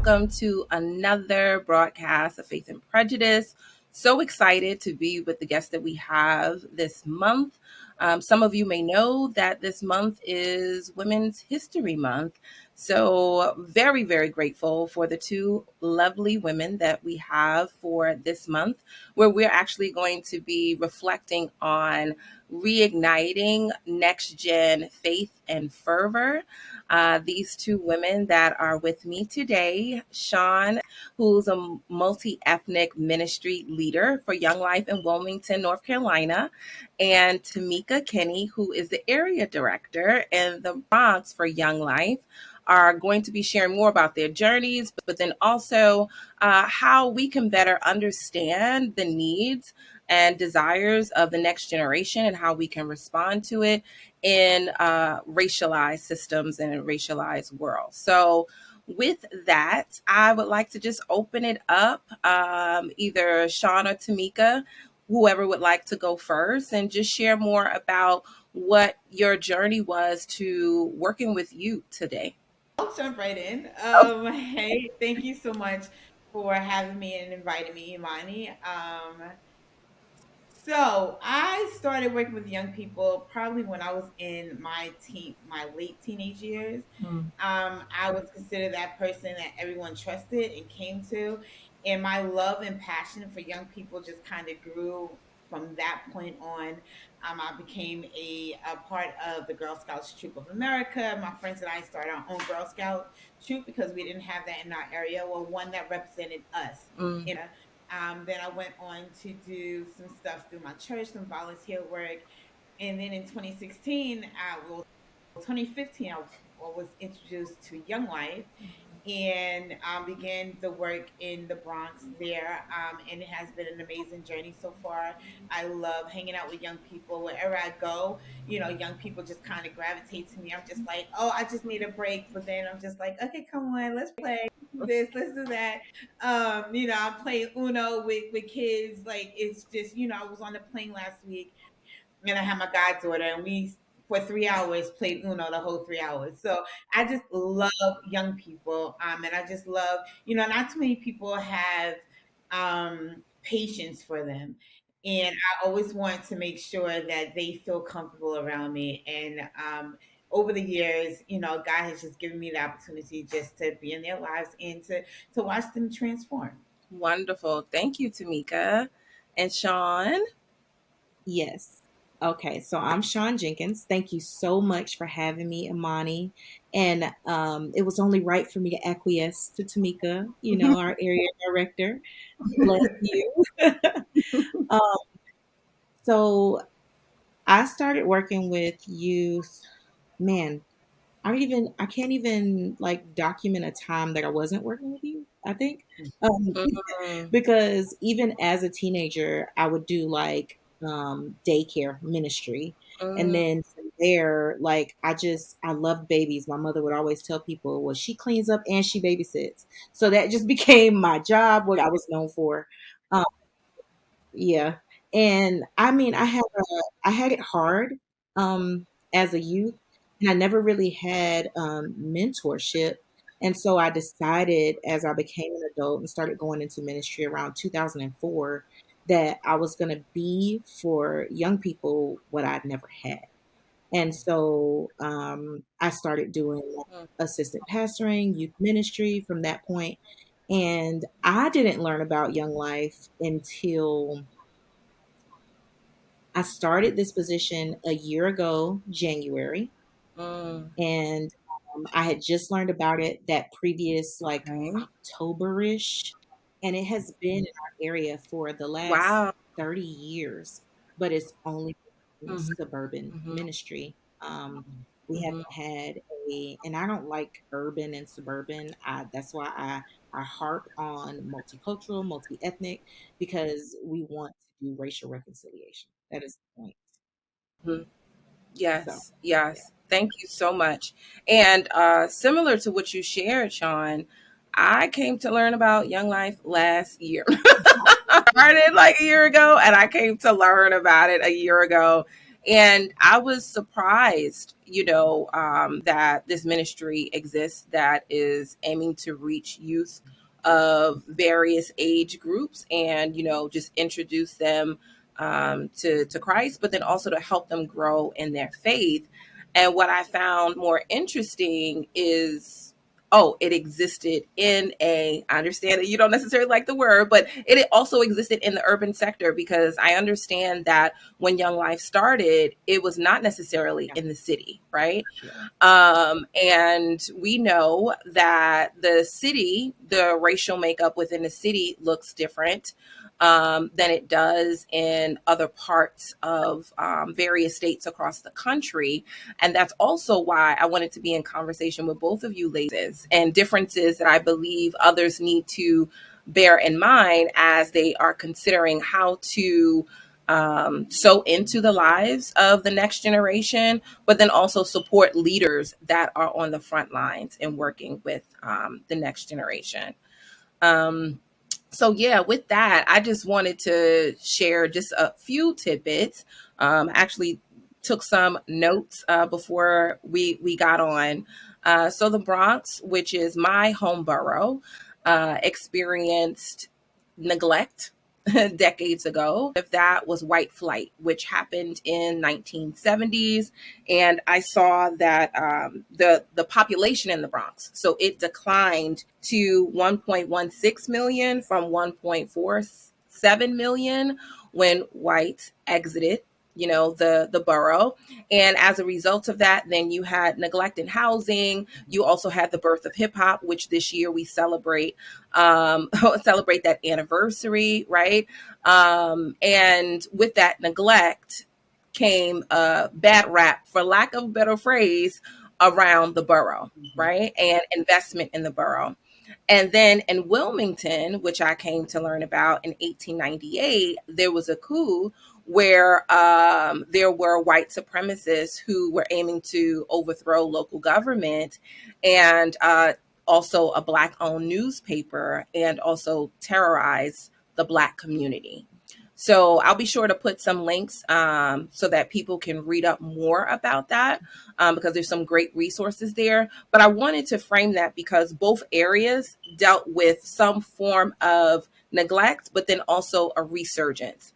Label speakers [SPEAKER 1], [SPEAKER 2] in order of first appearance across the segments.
[SPEAKER 1] welcome to another broadcast of Faith and Prejudice. So excited to be with the guests that we have this month. Some of you may know that this month is Women's History Month. So very, very grateful for the two lovely women that we have for this month, where we're actually going to be reflecting on reigniting next gen faith and fervor. These two women that are with me today, Shaun, who's a multi-ethnic ministry leader for Young Life in Wilmington, North Carolina, and Tameika Kennie, who is the area director in the Bronx for Young Life, are going to be sharing more about their journeys, but then also how we can better understand the needs and desires of the next generation and how we can respond to it in racialized systems and in racialized worlds. So with that, I would like to just open it up, either Shaun or Tameika, whoever would like to go first, and just share more about what your journey was to working with youth today.
[SPEAKER 2] I'll jump right in. Hey, thank you so much for having me and inviting me, Imani. So I started working with young people probably when I was in my late teenage years.
[SPEAKER 1] Mm.
[SPEAKER 2] I was considered that person that everyone trusted and came to, and my love and passion for young people just kind of grew from that point on. I became a part of the Girl Scouts Troop of America. My friends and I started our own Girl Scout troop because we didn't have that in our area. Well, one that represented us
[SPEAKER 1] Mm.
[SPEAKER 2] in then I went on to do some stuff through my church, some volunteer work. And then in 2016, 2015, I was introduced to Young Life and began the work in the Bronx there. And it has been an amazing journey so far. I love hanging out with young people. Wherever I go, young people just kind of gravitate to me. I'm just like, oh, I just need a break. But then I'm just like, okay, come on, let's play this, let's do that. I play Uno with kids. Like, it's just, I was on the plane last week and I had my goddaughter, and we for 3 hours played Uno the whole 3 hours. So I just love young people, and I just love, not too many people have patience for them, and I always want to make sure that they feel comfortable around me. And over the years, God has just given me the opportunity just to be in their lives and to watch them transform.
[SPEAKER 1] Wonderful. Thank you, Tameika. And Shaun.
[SPEAKER 3] Yes. Okay, so I'm Shaun Jenkins. Thank you so much for having me, Imani. And it was only right for me to acquiesce to Tameika, our area director. Bless you. um, so I started working with youth. Man, I can't even like document a time that I wasn't working with youth, I think. Um,
[SPEAKER 1] Mhm.
[SPEAKER 3] because even as a teenager, I would do like daycare ministry. And
[SPEAKER 1] Mm.
[SPEAKER 3] then from there, like I love babies. My mother would always tell people, well, she cleans up and she babysits. So that just became my job, what I was known for. Um, yeah. And I mean, I had it hard as a youth, and I never really had mentorship. And so I decided as I became an adult and started going into ministry around 2004 that I was going to be for young people what I'd never had. And so I started doing like,
[SPEAKER 1] Mm.
[SPEAKER 3] assistant pastoring, youth ministry from that point. And I didn't learn about Young Life until I started this position a year ago, January,
[SPEAKER 1] Mm.
[SPEAKER 3] and I had just learned about it that previous like
[SPEAKER 1] Okay.
[SPEAKER 3] Octoberish, and it has been in our area for the last
[SPEAKER 1] Wow.
[SPEAKER 3] 30 years, but it's only been
[SPEAKER 1] Mhm.
[SPEAKER 3] suburban
[SPEAKER 1] Mhm.
[SPEAKER 3] ministry. We
[SPEAKER 1] Mhm.
[SPEAKER 3] haven't had and I don't like urban and suburban. That's why I harp on multicultural, multi-ethnic, because we want to do racial reconciliation. That is the point.
[SPEAKER 1] Mhm.
[SPEAKER 3] So,
[SPEAKER 1] Yes,
[SPEAKER 3] yeah.
[SPEAKER 1] yes. Thank you so much. And similar to what you shared, Shaun, I came to learn about Young Life last year. I started like a year ago, and I came to learn about it a year ago. And I was surprised, that this ministry exists that is aiming to reach youth of various age groups and, just introduce them to Christ, but then also to help them grow in their faith. And what I found more interesting is, oh, it existed I understand that you don't necessarily like the word, but it also existed in the urban sector, because I understand that when Young Life started, it was not necessarily
[SPEAKER 3] Yeah.
[SPEAKER 1] in the city, right?
[SPEAKER 3] Yeah.
[SPEAKER 1] And we know that the racial makeup within the city looks different than it does in other parts of various states across the country. And that's also why I wanted to be in conversation with both of you ladies, and differences that I believe others need to bear in mind as they are considering how to sow into the lives of the next generation, but then also support leaders that are on the front lines and working with the next generation. Um, so yeah, with that, I just wanted to share just a few tidbits. Actually took some notes before we got on. So the Bronx, which is my home borough, experienced neglect decades ago. If that was white flight, which happened in 1970s, and I saw that the population in the Bronx, so it declined to 1.16 million from 1.47 million when whites exited, the borough. And as a result of that, then you had neglected housing. You also had the birth of hip hop, which this year we celebrate celebrate that anniversary, right? And with that neglect came a bad rap, for lack of a better phrase, around the borough,
[SPEAKER 3] Mhm.
[SPEAKER 1] right? And investment in the borough. And then in Wilmington, which I came to learn about in 1898, there was a coup where there were white supremacists who were aiming to overthrow local government, and also a Black owned newspaper, and also terrorize the Black community. So I'll be sure to put some links so that people can read up more about that, because there's some great resources there. But I wanted to frame that because both areas dealt with some form of neglect, but then also a resurgence.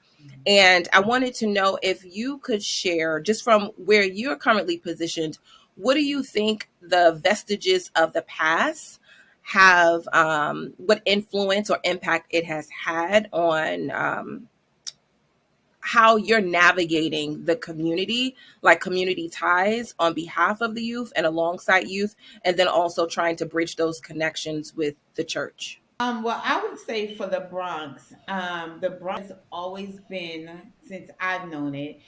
[SPEAKER 1] And I wanted to know if you could share, just from where you're currently positioned, what do you think the vestiges of the past have, what influence or impact it has had on how you're navigating the community, like community ties on behalf of the youth and alongside youth, and then also trying to bridge those connections with the church?
[SPEAKER 2] Well, I would say for the Bronx has always been, since I've known it,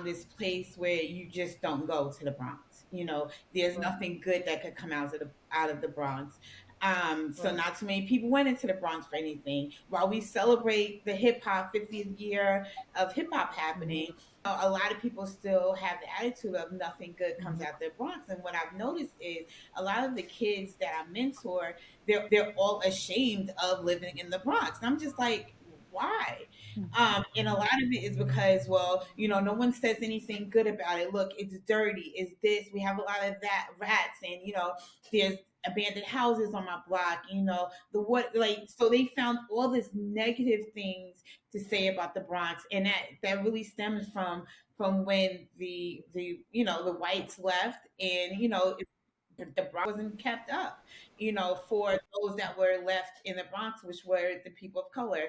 [SPEAKER 2] this place where you just don't go to the Bronx. There's nothing good that could come out of the Bronx. So not too many people went into the Bronx for anything. While we celebrate the hip hop 50th year of hip hop happening, a lot of people still have the attitude of nothing good comes out of the Bronx. And what I've noticed is a lot of the kids that I mentor, they're all ashamed of living in the Bronx. And I'm just like, why? And a lot of it is because, well, no one says anything good about it. Look, it's dirty. It's this. We have a lot of that rats, and there's abandoned houses on my block. The what like so they found all this negative things to say about the Bronx, and that really stems from when the whites left, and the Bronx wasn't kept up, for those that were left in the Bronx, which were the people of color.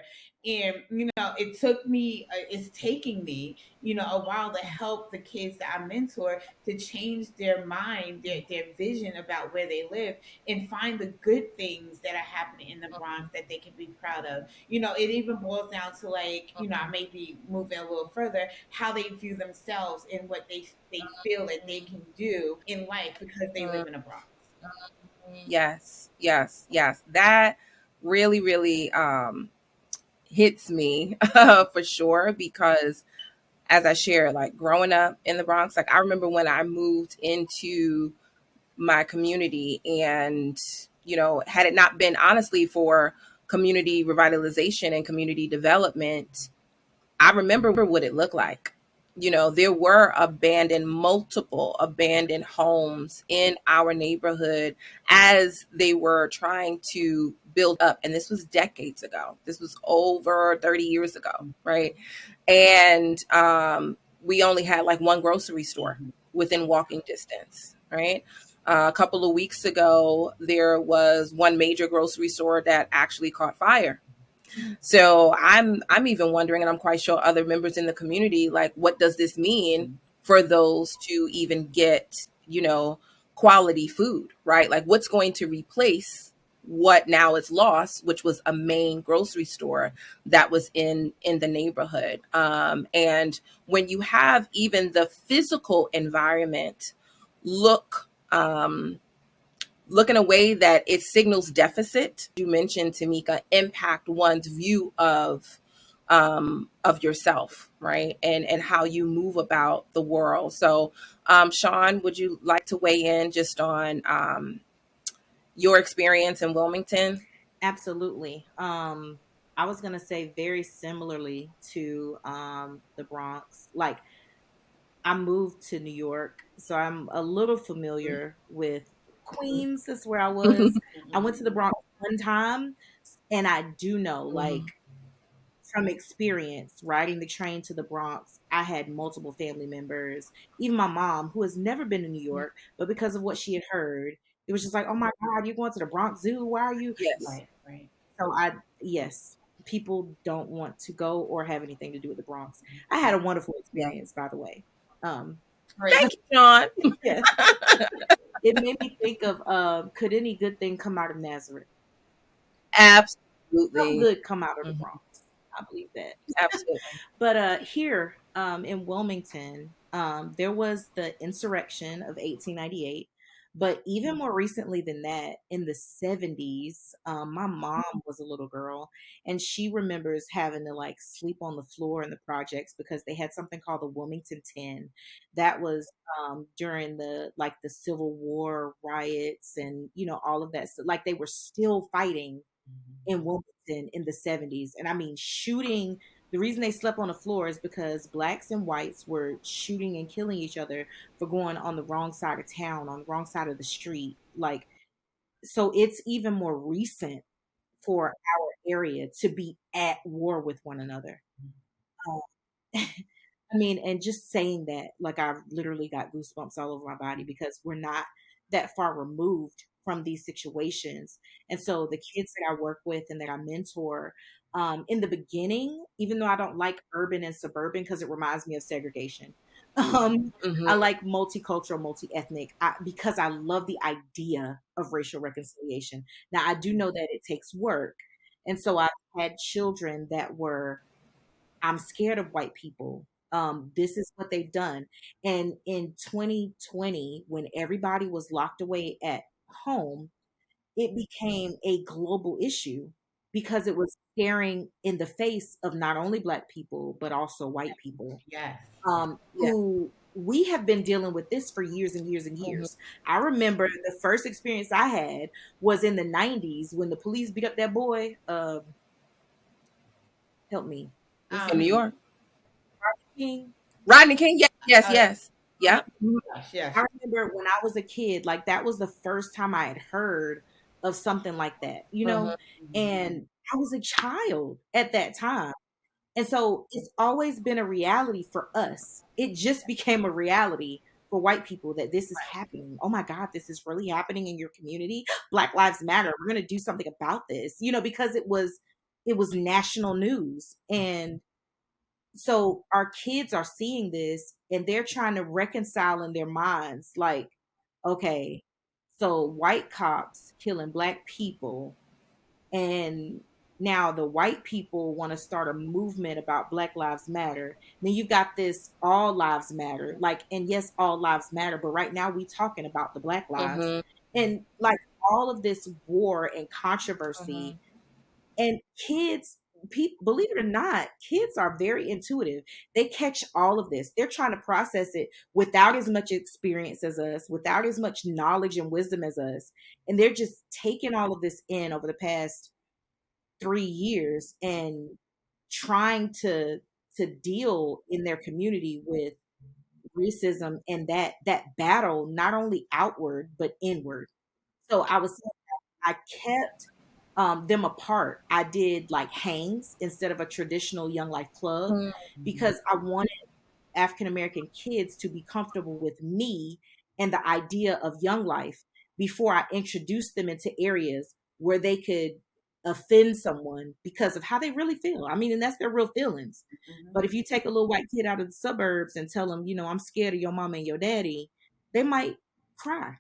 [SPEAKER 2] And, it's taking me, a while to help the kids that I mentor to change their mind, their vision about where they live, and find the good things that are happening in the Bronx that they can be proud of. It even boils down to, like, I may be moving a little further, how they view themselves and what they feel that they can do in life because they live in a Bronx.
[SPEAKER 1] Yes, yes, yes. That really, really hits me for sure, because as I share, like growing up in the Bronx, like I remember when I moved into my community, and had it not been honestly for community revitalization and community development, I remember what it looked like. there were multiple abandoned homes in our neighborhood as they were trying to build up. And this was decades ago. This was over 30 years ago, right? And we only had like one grocery store within walking distance, right? A couple of weeks ago, there was one major grocery store that actually caught fire. So I'm even wondering, and I'm quite sure other members in the community, like, what does this mean for those to even get, quality food, right? Like, what's going to replace what now is lost, which was a main grocery store that was in the neighborhood. And when you have even the physical environment look look in a way that it signals deficit. You mentioned, Tameika, impact one's view of yourself, right? And how you move about the world. So, Shaun, would you like to weigh in just on your experience in Wilmington?
[SPEAKER 3] Absolutely. I was gonna say very similarly to the Bronx. Like, I moved to New York, so I'm a little familiar with Queens. That's where I was. I went to the Bronx one time, and I do know, like,
[SPEAKER 1] Mhm.
[SPEAKER 3] from experience riding the train to the Bronx, I had multiple family members, even my mom, who has never been to New York, but because of what she had heard, it was just like, oh my God, you're going to the Bronx Zoo. Why are you?
[SPEAKER 1] Yes.
[SPEAKER 2] Right, right.
[SPEAKER 3] So yes, people don't want to go or have anything to do with the Bronx. I had a wonderful
[SPEAKER 1] Yeah.
[SPEAKER 3] experience, by the way. Um,
[SPEAKER 2] Great.
[SPEAKER 1] Thank you, Shaun.
[SPEAKER 3] yes, it made me think of could any good thing come out of Nazareth? Some
[SPEAKER 1] Absolutely.
[SPEAKER 3] good come out of the
[SPEAKER 1] Mhm.
[SPEAKER 3] Bronx. I believe that.
[SPEAKER 1] Absolutely.
[SPEAKER 3] But here in Wilmington, there was the insurrection of 1898. But even more recently than that, in the 70s, my mom was a little girl, and she remembers having to like sleep on the floor in the projects because they had something called the Wilmington 10. That was during the Civil War riots and all of that. So, like, they were still fighting in Wilmington in the 70s. And I mean, shooting. The reason they slept on the floor is because blacks and whites were shooting and killing each other for going on the wrong side of town, on the wrong side of the street. Like, so it's even more recent for our area to be at war with one another. Um, I mean, and just saying that, like, I've literally got goosebumps all over my body because we're not that far removed from these situations. And so the kids that I work with and that I mentor, in the beginning, even though I don't like urban and suburban because it reminds me of segregation, I
[SPEAKER 1] Hmm.
[SPEAKER 3] like multicultural, multi-ethnic because I love the idea of racial reconciliation. Now, I do know that it takes work. And so I've had children that were, I'm scared of white people. This is what they've done. And in 2020, when everybody was locked away at home, it became a global issue because it was staring in the face of not only black people, but also white people,
[SPEAKER 2] Yes.
[SPEAKER 1] Yeah.
[SPEAKER 3] who we have been dealing with this for years and years and
[SPEAKER 1] Hmm.
[SPEAKER 3] years. I remember the first experience I had was in the 90s when the police beat up that boy. Help me. What's his
[SPEAKER 1] In New
[SPEAKER 2] Um.
[SPEAKER 3] name?
[SPEAKER 1] York.
[SPEAKER 3] King.
[SPEAKER 1] Rodney King. Yes. Yes.
[SPEAKER 2] Uh,
[SPEAKER 1] Yes. Yeah.
[SPEAKER 2] yes. Yes.
[SPEAKER 3] I remember when I was a kid, like that was the first time I had heard of something like that,
[SPEAKER 1] Hmm.
[SPEAKER 3] and I was a child at that time. And so it's always been a reality for us. It just became a reality for white people that this is happening. Oh my God, this is really happening in your community. Black Lives Matter. We're going to do something about this, because it was national news. And so our kids are seeing this and they're trying to reconcile in their minds, like, okay, so white cops killing black people, and now the white people want to start a movement about Black Lives Matter. Then you've got this all lives matter, like, and yes, all lives matter, but right now we talking about the black lives,
[SPEAKER 1] Hmm.
[SPEAKER 3] and like all of this war and
[SPEAKER 2] Uh-huh.
[SPEAKER 3] controversy. And kids, believe it or not, kids are very intuitive. They catch all of this. They're trying to process it without as much experience as us, without as much knowledge and wisdom as us. And they're just taking all of this in over the past 3 years and trying to to deal in their community with racism and that battle, not only outward but inward. So I was I kept them apart. I did like hangs instead of a traditional Young Life club
[SPEAKER 1] Mm,
[SPEAKER 3] because I wanted African American kids to be comfortable with me and the idea of Young Life before I introduced them into areas where they could offend someone because of how they really feel. I mean, and that's their real feelings.
[SPEAKER 2] Mhm.
[SPEAKER 3] But if you take a little white kid out of the suburbs and tell them, I'm scared of your mom and your daddy, they might cry.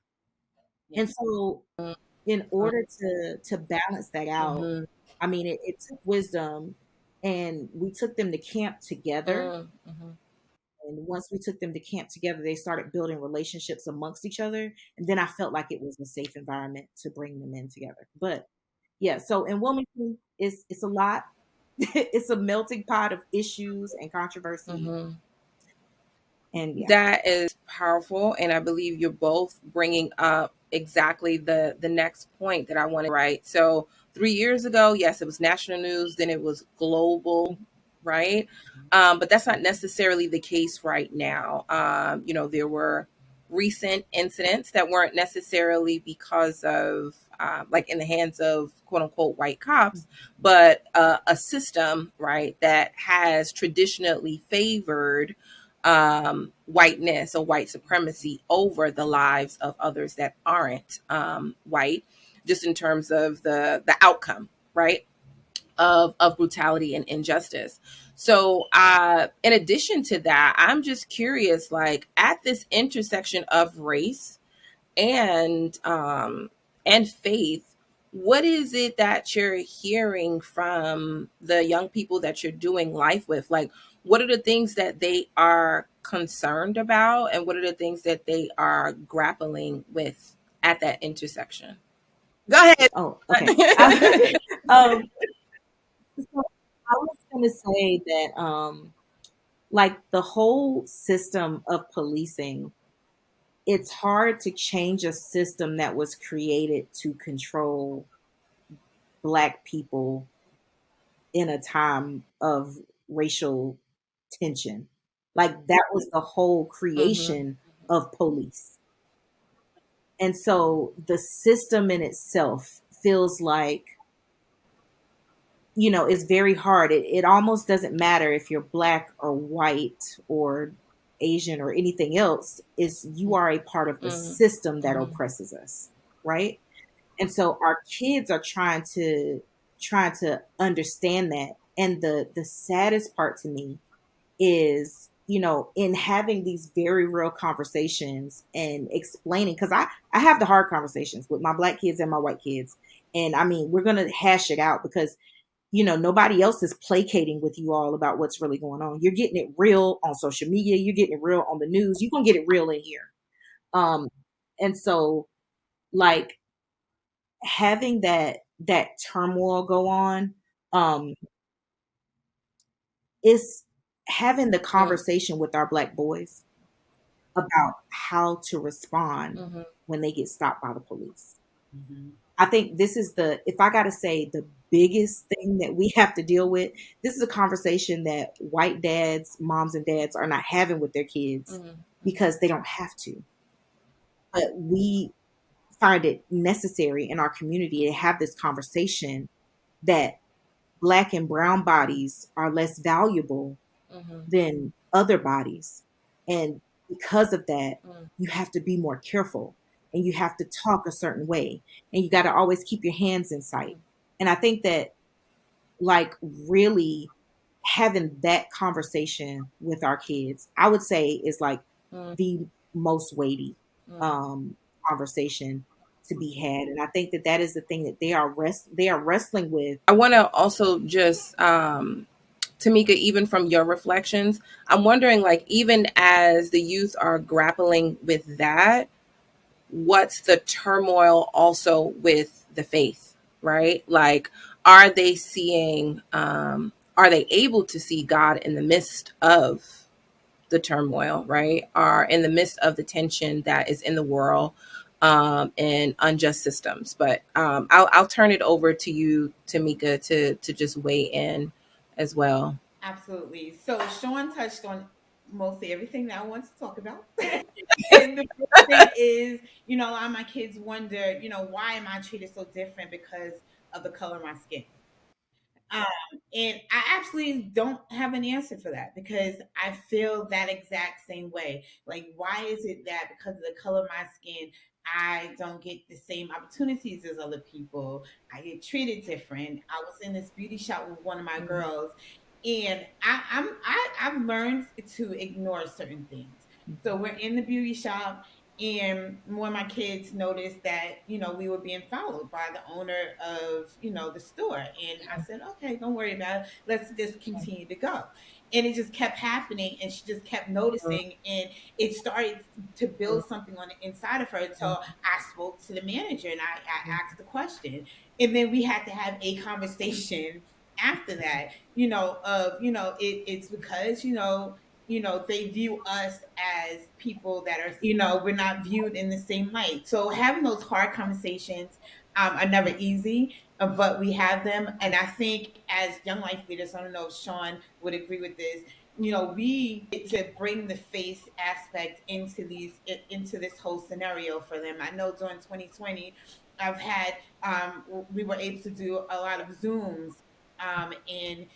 [SPEAKER 2] Yeah.
[SPEAKER 3] And so in order to balance that out,
[SPEAKER 1] mm-hmm,
[SPEAKER 3] I mean, it took wisdom, and we took them to camp together.
[SPEAKER 1] mm-hmm,
[SPEAKER 3] And once we took them to camp together, they started building relationships amongst each other. And then I felt like it was a safe environment to bring them in together. But yeah, so in Wilmington, it's a lot. It's a melting pot of issues and controversy.
[SPEAKER 1] mm-hmm.
[SPEAKER 3] And yeah.
[SPEAKER 1] That is powerful, and I believe you're both bringing up exactly the next point that I wanted. Right. So 3 years ago, yes, it was national news. Then it was global, right? But that's not necessarily the case right now. There were recent incidents that weren't necessarily because of like in the hands of quote unquote white cops, but a system, right, that has traditionally favored whiteness or white supremacy over the lives of others that aren't white, just in terms of the outcome, right, of brutality and injustice. So, in addition to that, I'm just curious, like at this intersection of race and faith, what is it that you're hearing from the young people that you're doing life with? Like, what are the things that they are concerned about, and what are the things that they are grappling with at that intersection? Go ahead.
[SPEAKER 3] Oh, okay. um, so I was going to say that, like the whole system of policing, it's hard to change a system that was created to control Black people in a time of racial tension. Like that was the whole
[SPEAKER 1] Mm-hmm.
[SPEAKER 3] creation of police. And so the system in itself feels like, it's very hard. It almost doesn't matter if you're Black or white or Asian or anything else, is you are a part of the system that
[SPEAKER 1] Mm-hmm.
[SPEAKER 3] oppresses us, right? And so our kids are trying to understand that. And the saddest part to me is, in having these very real conversations and explaining, because I have the hard conversations with my Black kids and my white kids. And I mean, we're gonna hash it out because nobody else is placating with you all about what's really going on. You're getting it real on social media, you're getting it real on the news, you're gonna get it real in here. Um and so, like, having that turmoil go on, um is having the conversation with our Black boys about how to respond
[SPEAKER 1] Mm-hmm.
[SPEAKER 3] when they get stopped by the police.
[SPEAKER 2] Mhm.
[SPEAKER 3] I think this is if I got to say the biggest thing that we have to deal with, this is a conversation that white dads, moms and dads are not having with their kids
[SPEAKER 1] Mm-hmm.
[SPEAKER 3] because they don't have to. But we find it necessary in our community to have this conversation that Black and brown bodies are less valuable
[SPEAKER 1] Mm-hmm.
[SPEAKER 3] than other bodies. And because of that,
[SPEAKER 1] Mm-hmm.
[SPEAKER 3] you have to be more careful, and you have to talk a certain way, and you got to always keep your hands in sight. And I think that, like, really having that conversation with our kids, I would say is like the most weighty
[SPEAKER 1] Mm-hmm.
[SPEAKER 3] um, conversation to be had. And I think that that is the thing that they are wrestling with.
[SPEAKER 1] I want to also just, Tameika, even from your reflections, I'm wondering, like, even as the youth are grappling with that, what's the turmoil also with the faith, right? Like, are they seeing, are they able to see God in the midst of the turmoil, right? Are in the midst of the tension that is in the world, and unjust systems. But I'll turn it over to you, Tameika, to just weigh in as well.
[SPEAKER 2] Absolutely. So Sean touched on mostly everything that I want to talk about. And the first thing is, a lot of my kids wonder, why am I treated so different because of the color of my skin? Um, and I actually don't have an answer for that because I feel that exact same way. Like, why is it that because of the color of my skin, I don't get the same opportunities as other people? I get treated different. I was in this beauty shop with one of my
[SPEAKER 3] Mhm.
[SPEAKER 2] girls, and I've learned to ignore certain things. So we're in the beauty shop, and one of my kids noticed that, we were being followed by the owner of, the store. And I said, okay, don't worry about it. Let's just continue to go. And it just kept happening. And she just kept noticing. And it started to build something on the inside of her. So I spoke to the manager and I asked the question. And then we had to have a conversation after that, it's because, they view us as people that are, we're not viewed in the same light. So having those hard conversations are never easy, but we have them. And I think as young life leaders, I don't know if Sean would agree with this. We get to bring the faith aspect into this whole scenario for them. I know during 2020, I've had we were able to do a lot of Zooms, and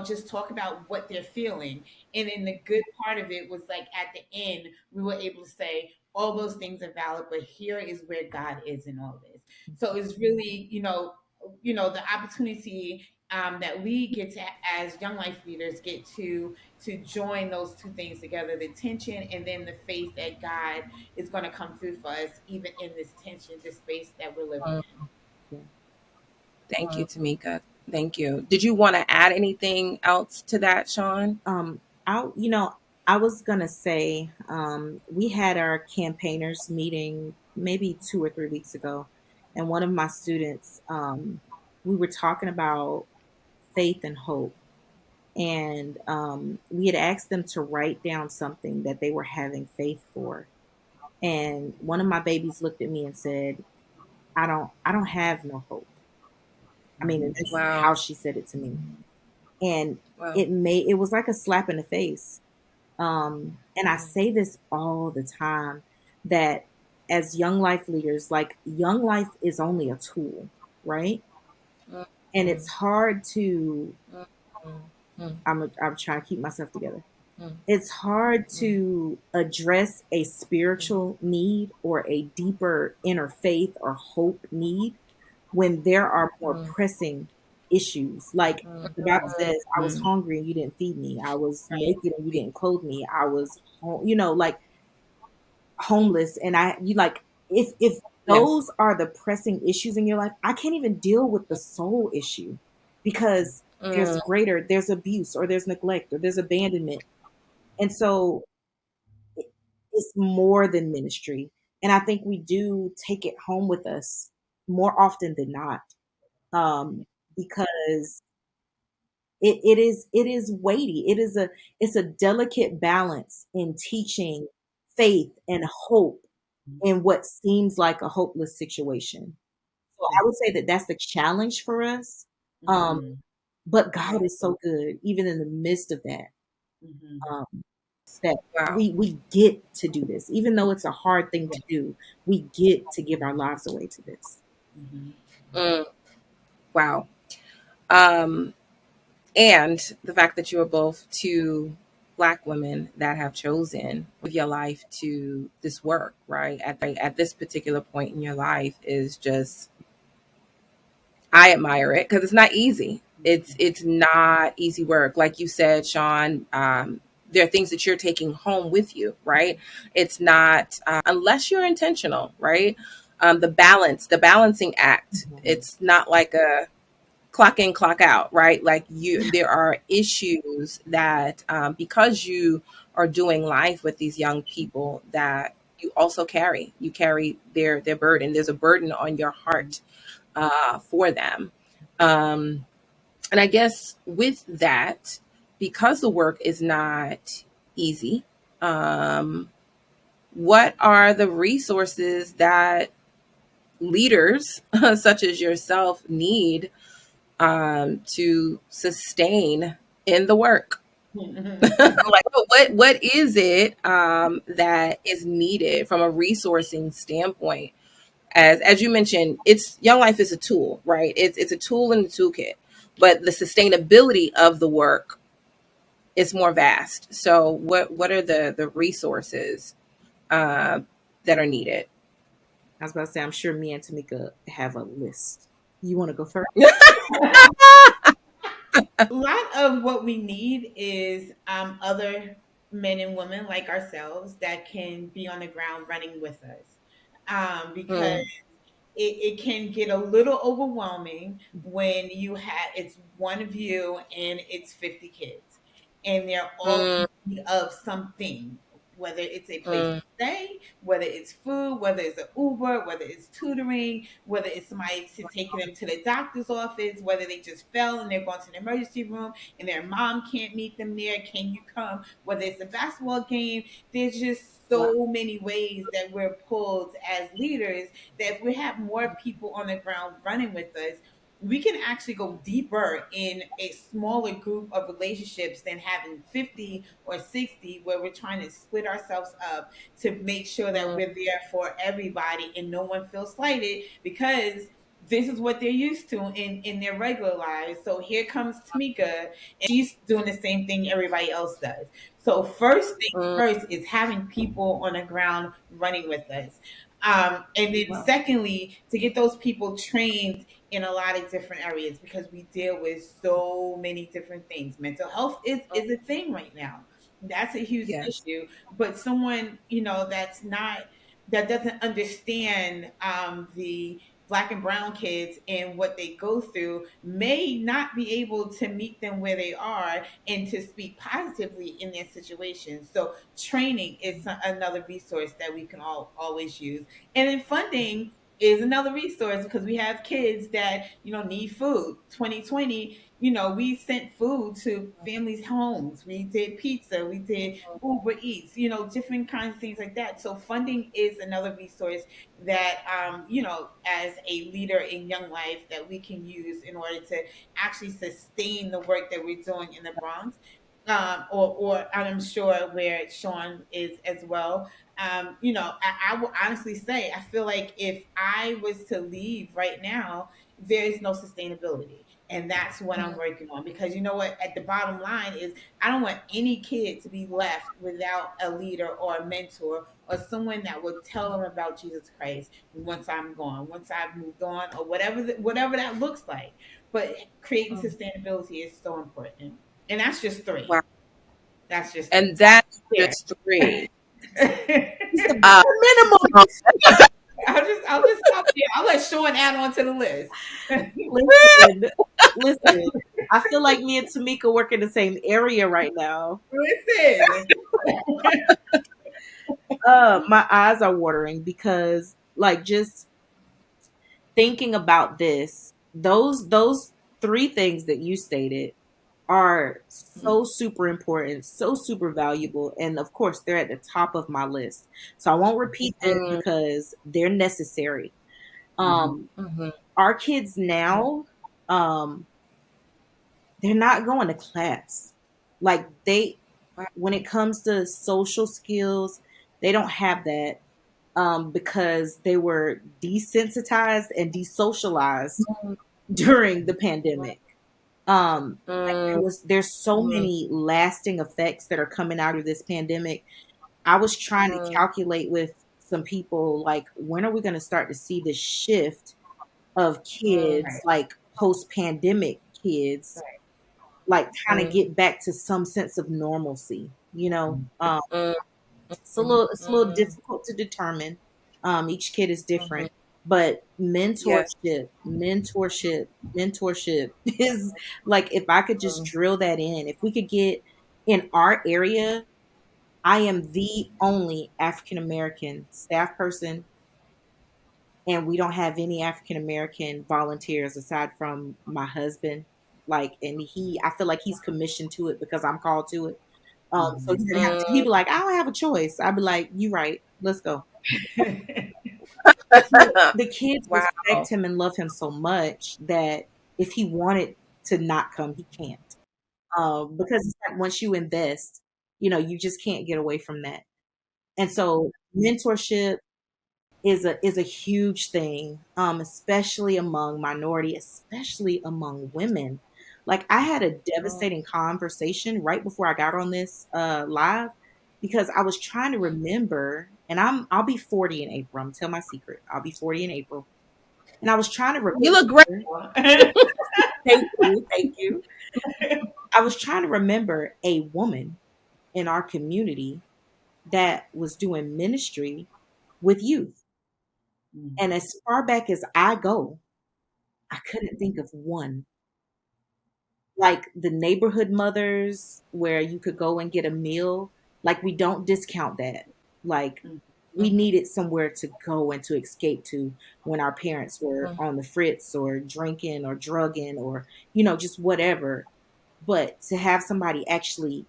[SPEAKER 2] just talk about what they're feeling. And then the good part of it was like at the end, we were able to say all those things are valid, but here is where God is in all this. So it's really, the opportunity that we get to, as young life leaders, get to join those two things together: the tension and then the faith that God is going to come through for us, even in this tension, this space that we're living
[SPEAKER 1] Mm,
[SPEAKER 2] in.
[SPEAKER 3] Yeah.
[SPEAKER 1] thank you, Tameika. Thank you. Did you want to add anything else to that, Sean?
[SPEAKER 3] Um, I was gonna say, we had our campaigners meeting maybe 2 or 3 weeks ago, and one of my students, we were talking about faith and hope, and we had asked them to write down something that they were having faith for, and one of my babies looked at me and said, I don't have no hope." I mean, and this is
[SPEAKER 1] Wow.
[SPEAKER 3] how she said it to me, and
[SPEAKER 1] Wow.
[SPEAKER 3] it was like a slap in the face. And I
[SPEAKER 1] Mm,
[SPEAKER 3] say this all the time that as young life leaders, like young life is only a tool, right?
[SPEAKER 1] mm,
[SPEAKER 3] And
[SPEAKER 1] mm,
[SPEAKER 3] it's hard to,
[SPEAKER 1] mm, mm,
[SPEAKER 3] I'm trying to keep myself together.
[SPEAKER 1] mm,
[SPEAKER 3] It's hard
[SPEAKER 1] mm,
[SPEAKER 3] to address a
[SPEAKER 1] mm,
[SPEAKER 3] spiritual need or a deeper inner faith or hope need when there are more
[SPEAKER 1] mm,
[SPEAKER 3] pressing issues. Like
[SPEAKER 1] mm,
[SPEAKER 3] the Bible says, I was
[SPEAKER 1] mm.
[SPEAKER 3] hungry and you didn't feed me. I was naked and you didn't clothe me. I was, like homeless and you like, if
[SPEAKER 1] Yes.
[SPEAKER 3] those are the pressing issues in your life, I can't even deal with the soul issue because
[SPEAKER 1] Mm,
[SPEAKER 3] there's abuse or there's neglect or there's abandonment. And so it- it's more than ministry. And I think we do take it home with us more often than not. Because it is weighty. It's a delicate balance in teaching faith and hope in what seems like a hopeless situation. So I would say that that's the challenge for us. Um,
[SPEAKER 2] Mm-hmm.
[SPEAKER 3] but God is so good, even in the midst of that.
[SPEAKER 2] Mm-hmm.
[SPEAKER 3] Um, that
[SPEAKER 1] wow.
[SPEAKER 3] we get to do this, even though it's a hard thing to do. We get to give our lives away to this.
[SPEAKER 2] Mm-hmm.
[SPEAKER 1] Mm, wow. Um, and the fact that you are both two Black women that have chosen with your life to this work, right? At this particular point in your life is just, I admire it because it's not easy. It's not easy work. Like you said, Sean, there are things that you're taking home with you, right? It's not unless you're intentional, right? The balancing act.
[SPEAKER 3] Mhm.
[SPEAKER 1] It's not like a clock in, clock out, right? Like there are issues that because you are doing life with these young people that you also carry. You carry their burden. There's a burden on your heart for them. Um, and I guess with that, because the work is not easy, um, what are the resources that leaders such as yourself need to sustain in the work. Like, what is it that is needed from a resourcing standpoint? As you mentioned, it's Young Life is a tool, right? It's a tool in the toolkit, but the sustainability of the work is more vast. So what are the resources uh, that are needed?
[SPEAKER 3] I was about to say, I'm sure me and Tameika have a list. You want to go first?
[SPEAKER 2] A lot of what we need is other men and women like ourselves that can be on the ground running with us. Because
[SPEAKER 1] Mm,
[SPEAKER 2] it can get a little overwhelming when you have it's one of you and it's 50 kids and they're all
[SPEAKER 1] mm,
[SPEAKER 2] in need of something, whether it's a place to
[SPEAKER 1] mm,
[SPEAKER 2] stay, whether it's food, whether it's an Uber, whether it's tutoring, whether it's somebody to taking them to the doctor's office, whether they just fell and they're going to the emergency room and their mom can't meet them there, can you come, whether it's a basketball game. There's just
[SPEAKER 1] wow.
[SPEAKER 2] so many ways that we're pulled as leaders, that if we have more people on the ground running with us, we can actually go deeper in a smaller group of relationships than having 50 or 60 where we're trying to split ourselves up to make sure that
[SPEAKER 1] Mm,
[SPEAKER 2] we're there for everybody and no one feels slighted because this is what they're used to in their regular lives. So here comes Tameika and she's doing the same thing everybody else does. So first things
[SPEAKER 1] mm,
[SPEAKER 2] first is having people on the ground running with us. And then
[SPEAKER 1] wow.
[SPEAKER 2] secondly, to get those people trained in a lot of different areas because we deal with so many different things. Mental health is a thing right now. That's a huge
[SPEAKER 1] Yes.
[SPEAKER 2] issue. But someone, that doesn't understand the black and brown kids and what they go through may not be able to meet them where they are and to speak positively in their situation. So training is another resource that we can all always use. And then funding is another resource because we have kids that, need food. 2020, we sent food to families' homes. We did pizza, we did Uber Eats, different kinds of things like that. So funding is another resource that, as a leader in Young Life, that we can use in order to actually sustain the work that we're doing in the Bronx. Or I'm sure where Shaun is as well. I will honestly say, I feel like if I was to leave right now, there is no sustainability. And that's what I'm
[SPEAKER 1] Mm,
[SPEAKER 2] working on because you know what? At the bottom line is, I don't want any kid to be left without a leader or a mentor or someone that will tell them about Jesus Christ once I'm gone, once I've moved on, or whatever that looks like. But creating
[SPEAKER 1] mm,
[SPEAKER 2] sustainability is so important. And that's just three.
[SPEAKER 1] wow.
[SPEAKER 2] That's just three.
[SPEAKER 1] And that's
[SPEAKER 2] There.
[SPEAKER 1] just three.
[SPEAKER 3] It's the
[SPEAKER 1] Uh,
[SPEAKER 3] bare minimum.
[SPEAKER 1] um,
[SPEAKER 2] I'll just stop there. I'll let Sean add on to the list.
[SPEAKER 3] Listen, listen. I feel like me and Tamika work in the same area right now.
[SPEAKER 2] Listen.
[SPEAKER 3] My eyes are watering because, like, just thinking about this, those three things that you stated are so super important, so super valuable, and of course, they're at the top of my list. So I won't repeat them
[SPEAKER 1] mm,
[SPEAKER 3] because they're necessary.
[SPEAKER 2] Mhm.
[SPEAKER 1] mhm,
[SPEAKER 3] Our kids now, um, they're not going to class. Like
[SPEAKER 1] wow.
[SPEAKER 3] when it comes to social skills, they don't have that because they were desensitized and desocialized
[SPEAKER 1] Mm,
[SPEAKER 3] during the pandemic. Like
[SPEAKER 1] mm,
[SPEAKER 3] there's so
[SPEAKER 1] mm,
[SPEAKER 3] many lasting effects that are coming out of this pandemic. I was trying to
[SPEAKER 1] mm,
[SPEAKER 3] calculate with some people like when are we going to start to see the shift of
[SPEAKER 1] mm,
[SPEAKER 3] kids, like post pandemic kids, like kind of
[SPEAKER 1] mm,
[SPEAKER 3] get back to some sense of normalcy, you know?
[SPEAKER 1] mm,
[SPEAKER 3] It's a little
[SPEAKER 1] mm,
[SPEAKER 3] difficult to determine. Each kid is
[SPEAKER 1] mhm.
[SPEAKER 3] different, but
[SPEAKER 1] Yes.
[SPEAKER 3] mentorship is like if I could just
[SPEAKER 1] Mm,
[SPEAKER 3] drill that in, if we could get in our area, I am the only African American staff person, and we don't have any African American volunteers aside from my husband. Like, and I feel like he's commissioned to it because I'm called to it. So he didn't have to. He'd
[SPEAKER 1] mm,
[SPEAKER 3] be like, I don't have a choice. I'd be like, you right. Let's go.
[SPEAKER 2] Mhm.
[SPEAKER 3] The kids respect
[SPEAKER 1] wow.
[SPEAKER 3] him and love him so much that if he wanted to not come, he can't. because it's like once you invest, you just can't get away from that. And so mentorship is a huge thing, especially among minority, especially among women. Like I had a devastating conversation right before I got on this live because I was trying to remember, and I'll be 40 in April. I'm tell my secret. I'll be 40 in April. And I was trying to
[SPEAKER 1] You look great.
[SPEAKER 3] remember. Thank you, thank you. I was trying to remember a woman in our community that was doing ministry with youth. And as far back as I go, I couldn't think of one. Like the neighborhood mothers where you could go and get a meal, like we don't discount that. Like we
[SPEAKER 1] Mhm,
[SPEAKER 3] needed somewhere to go and to escape to when our parents were
[SPEAKER 1] mhm,
[SPEAKER 3] on the fritz or drinking or drugging or, just whatever. But to have somebody actually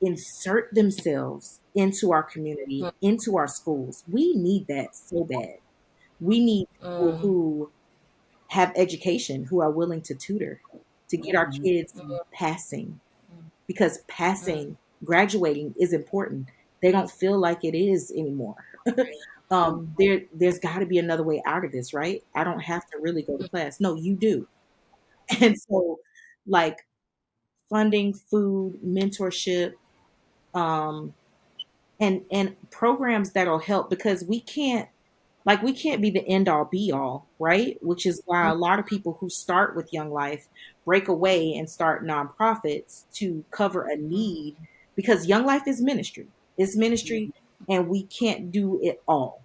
[SPEAKER 3] insert themselves into our community, into our schools, we need that so bad. We need people
[SPEAKER 1] mhm,
[SPEAKER 3] who have education, who are willing to tutor to get our kids passing, because
[SPEAKER 1] mhm,
[SPEAKER 3] passing, graduating is important. They don't feel like it is anymore. There's got to be another way out of this, right? I don't have to really go to class. No, you do. And so, like funding, food, mentorship, um, and programs that'll help, because we can't be the end all be all, right? Which is why
[SPEAKER 1] mhm,
[SPEAKER 3] a lot of people who start with Young Life break away and start nonprofits to cover a need, because Young Life is ministry. It's ministry, and we can't do it all.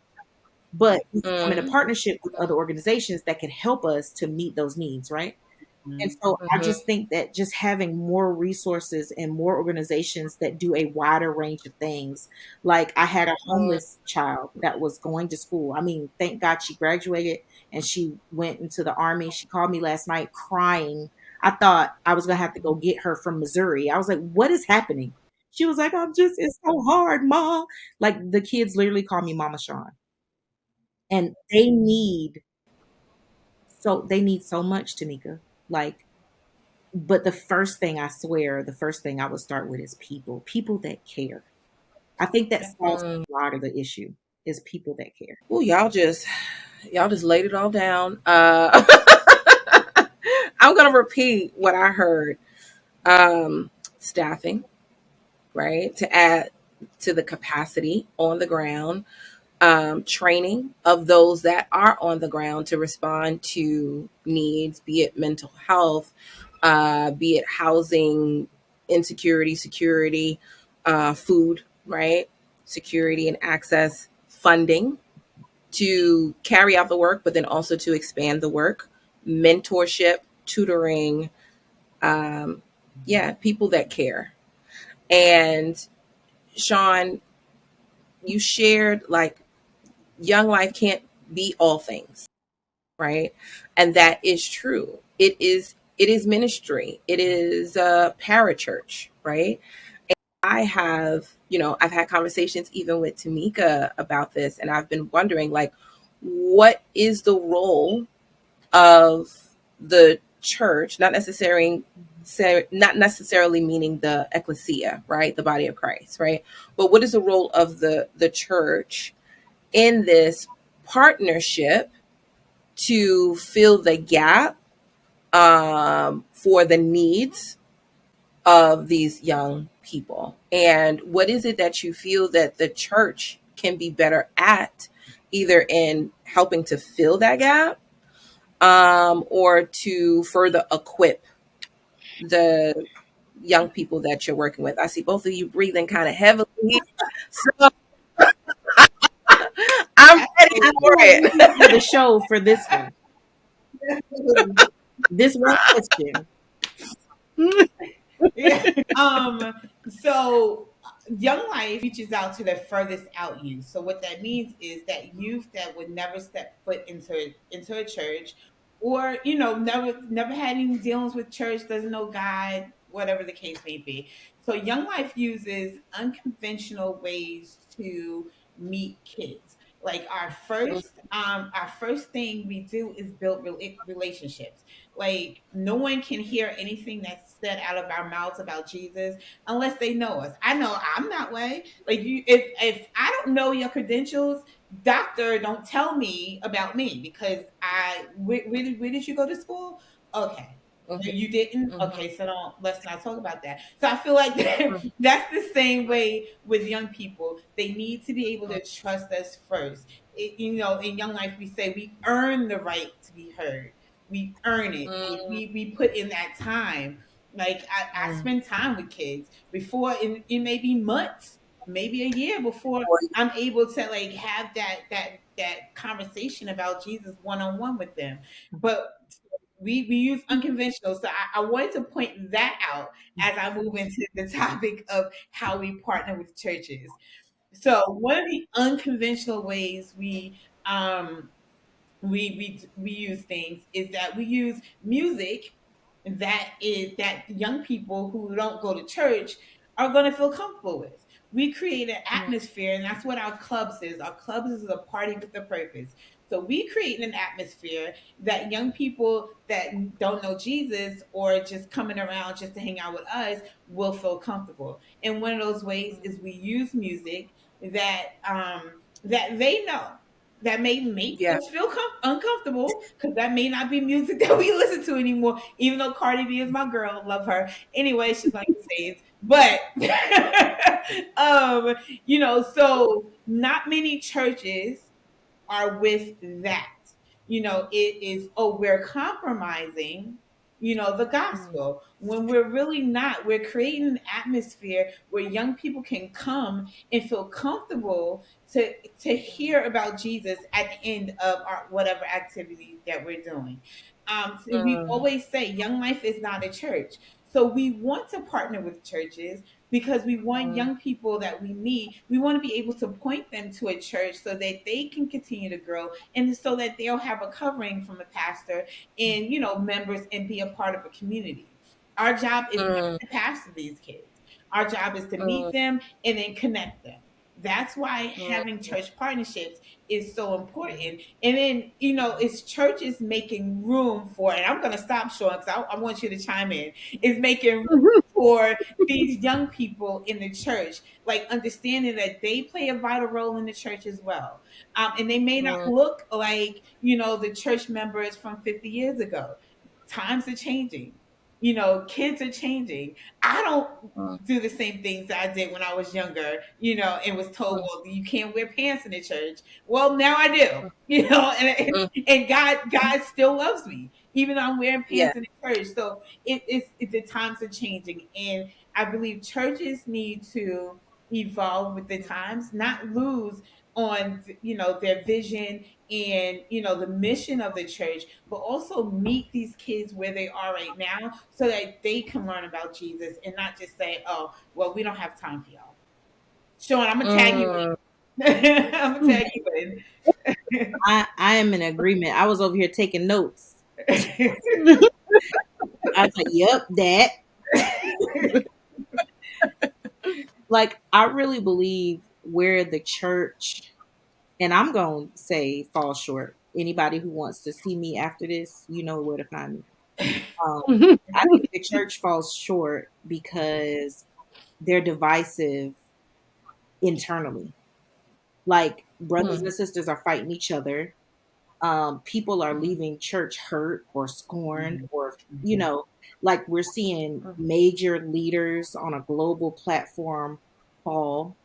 [SPEAKER 3] But we can come into
[SPEAKER 1] mhm,
[SPEAKER 3] partnership with other organizations that can help us to meet those needs, right? And so I
[SPEAKER 1] mhm,
[SPEAKER 3] just think that just having more resources and more organizations that do a wider range of things. Like I had a homeless child that was going to school. I mean, thank God she graduated and she went into the army. She called me last night crying. I thought I was going to have to go get her from Missouri. I was like, what is happening? She was like, it's so hard, mom. Like the kids literally call me Mama Shaun. And they need so much, Tameika. Like, but the first thing I would start with is people that care. I think that solves
[SPEAKER 1] mhm.
[SPEAKER 3] a lot of the issue is people that care.
[SPEAKER 1] Ooh, y'all just laid it all down. I'm gonna repeat what I heard. Staffing, right? To add to the capacity on the ground, training of those that are on the ground to respond to needs, be it mental health, be it housing, insecurity, security, food, right? Security and access, funding to carry out the work, but then also to expand the work, mentorship, tutoring, um, yeah, people that care. And Shaun, you shared like Young Life can't be all things, right? And that is true. It is ministry. It is parachurch, right? I've had conversations even with Tameika about this, and I've been wondering, like, what is the role of the church? Not necessarily meaning the ecclesia, right? The body of Christ, right? But what is the role of the church in this partnership to fill the gap for the needs of these young people? And what is it that you feel that the church can be better at, either in helping to fill that gap, or to further equip the young people that you're working with? I see both of you breathing kind of heavily. So I'm ready
[SPEAKER 3] I
[SPEAKER 1] for
[SPEAKER 3] feel like we need to do the show for this one. This one question.
[SPEAKER 1] it.
[SPEAKER 2] Yeah. So Young Life reaches out to the furthest out youth. So what that means is that youth that would never step foot into a church, or never had any dealings with church, doesn't know God, whatever the case may be. So Young Life uses unconventional ways to meet kids. Like our first thing we do is build relationships. Like no one can hear anything that's said out of our mouths about Jesus unless they know us. I know I'm that way. Like you, if I don't know your credentials, doctor, don't tell me about me because where did you go to school? Okay. You didn't?
[SPEAKER 1] Mhm.
[SPEAKER 2] Okay, so don't let's not talk about that. So I feel like that's the same way with young people. They need to be able to trust us first. In Young Life, we say we earn the right to be heard. We earn it. We put in that time. Like I
[SPEAKER 1] Mhm.
[SPEAKER 2] spend time with kids before it may be months, maybe a year before I'm able to like have that conversation about Jesus one on one with them. But we use unconventional. So I wanted to point that out as I move into the topic of how we partner with churches. So one of the unconventional ways we use things is that we use music that young people who don't go to church are going to feel comfortable with. We create an atmosphere, and that's what our clubs is. Our clubs is a party with a purpose. So we create an atmosphere that young people that don't know Jesus or just coming around just to hang out with us will feel comfortable. And one of those ways is we use music that they know that may make
[SPEAKER 1] Yeah.
[SPEAKER 2] them feel uncomfortable because that may not be music that we listen to anymore. Even though Cardi B is my girl, love her. Anyway, she's going to say it, but um, so not many churches are with that. It is, oh, we're compromising, the gospel when we're really not. We're creating an atmosphere where young people can come and feel comfortable to hear about Jesus at the end of our whatever activity that we're doing. So we
[SPEAKER 1] Mm.
[SPEAKER 2] always say Young Life is not a church. So we want to partner with churches because we want
[SPEAKER 1] Mm.
[SPEAKER 2] young people that we meet, we want to be able to point them to a church so that they can continue to grow and so that they'll have a covering from a pastor and, members and be a part of a community. Our job is not
[SPEAKER 1] Mm.
[SPEAKER 2] to pastor these kids. Our job is to meet
[SPEAKER 1] Mm.
[SPEAKER 2] them and then connect them. That's why
[SPEAKER 1] Mm.
[SPEAKER 2] having church partnerships is so important. And then, it's churches making room for, and I'm going to stop, Sean, because I want you to chime in, is making room for these young people in the church, like understanding that they play a vital role in the church as well. And they may not
[SPEAKER 1] Mm.
[SPEAKER 2] look like, the church members from 50 years ago. Times are changing. Kids are changing. I don't
[SPEAKER 1] Mm.
[SPEAKER 2] do the same things that I did when I was younger, and was told,
[SPEAKER 1] Mm.
[SPEAKER 2] well, you can't wear pants in the church. Well, now I do,
[SPEAKER 1] Mm.
[SPEAKER 2] and God still loves me, even though I'm wearing
[SPEAKER 1] Yeah.
[SPEAKER 2] pants in the church. So the times are changing, and I believe churches need to evolve with the times, not lose on their vision and the mission of the church, but also meet these kids where they are right now so that they can learn about Jesus and not just say, oh, well, we don't have time for y'all. Sean, I'm gonna tag you
[SPEAKER 1] Mm.
[SPEAKER 2] in. I'm gonna tag you
[SPEAKER 3] I am in agreement. I was over here taking notes.
[SPEAKER 2] in.
[SPEAKER 3] I was like, "Yep, that." Like, I really believe where the church, and I'm going to say fall short. Anybody who wants to see me after this, you know where to find me. I think the church falls short because they're divisive internally. Like, brothers
[SPEAKER 1] Mm.
[SPEAKER 3] and sisters are fighting each other. People are
[SPEAKER 1] Mm.
[SPEAKER 3] leaving church hurt or scorned,
[SPEAKER 2] Mhm,
[SPEAKER 3] or,
[SPEAKER 2] mhm,
[SPEAKER 3] like we're seeing
[SPEAKER 1] Mm.
[SPEAKER 3] major leaders on a global platform fall.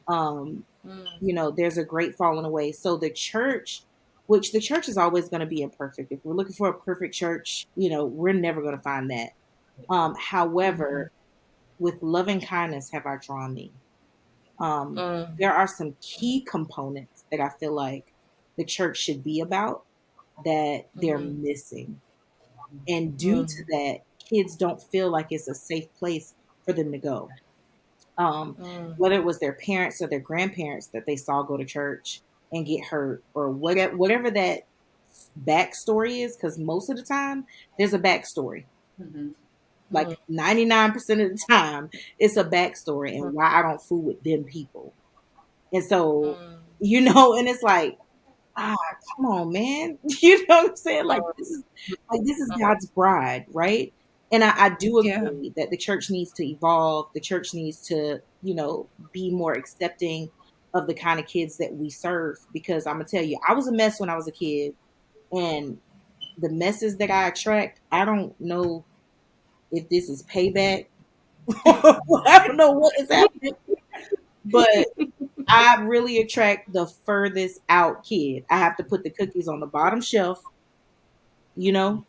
[SPEAKER 3] Um,
[SPEAKER 1] Mm.
[SPEAKER 3] there's a great falling away. So the church, which the church is always going to be imperfect. If we're looking for a perfect church, we're never going to find that.
[SPEAKER 2] mhm,
[SPEAKER 3] However, with loving kindness have I drawn thee. Um,
[SPEAKER 1] Mm.
[SPEAKER 3] there are some key components that I feel like the church should be about that they're
[SPEAKER 1] Mhm.
[SPEAKER 3] missing. And due to
[SPEAKER 1] Mm.
[SPEAKER 3] that, kids don't feel like it's a safe place for them to go. Um,
[SPEAKER 1] Mm.
[SPEAKER 3] whether it was their parents or their grandparents that they saw go to church and get hurt, or whatever that backstory is, because most of the time there's a backstory.
[SPEAKER 2] mhm,
[SPEAKER 3] Like
[SPEAKER 1] Mm.
[SPEAKER 3] 99% of the time, it's a backstory and why I don't fool with them people. And so
[SPEAKER 1] Mm.
[SPEAKER 3] And it's ah, come on, man. You know what I'm saying? This is God's bride, right? And I do
[SPEAKER 1] Yeah.
[SPEAKER 3] agree that the church needs to evolve. The church needs to, be more accepting of the kind of kids that we serve. Because I'm gonna tell you, I was a mess when I was a kid, and the messes that I attract, I don't know if this is payback. I don't know what is happening, but I really attract the furthest out kid. I have to put the cookies on the bottom shelf, you know,